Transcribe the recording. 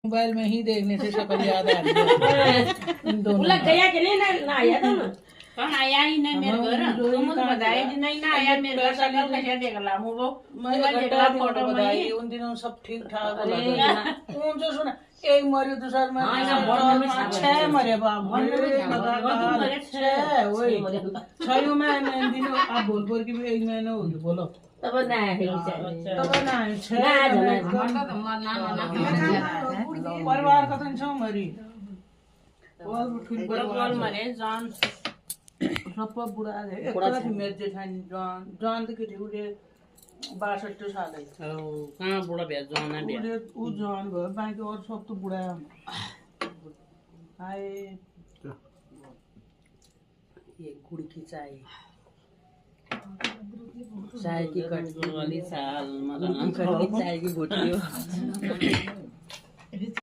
mobile में ही देखने से शक्ल याद आ रही है इन दोनों लग गया कि नहीं ना आया था ना कौन आया ही नहीं मेरे घर तुम मुझे बताया कि नहीं ना आया मेरे घर शक्ल कैसे देख ला वो फोटो बताई उन दिनों सब ठीक ठाक उन जो सुना एक मरे दूसरा में छह मरे बाप छह वही छह में दिनों आप बोल की भी एक महीने हो गई बोलो तब ना है तब ना छह परिवार का तो छह मरी और मरे जान सब बुढ़ा है एक तरह की मेरे जेठानी जान तो कितनी उड़े 62 साल है कहाँ बुढ़ा भैया जान है भैया वो जान गए बाकी और सब तो बुढ़ा है हाय ये गुड़ की चाय चाय की कटोरी वाली साल मतलब चाय की बोतल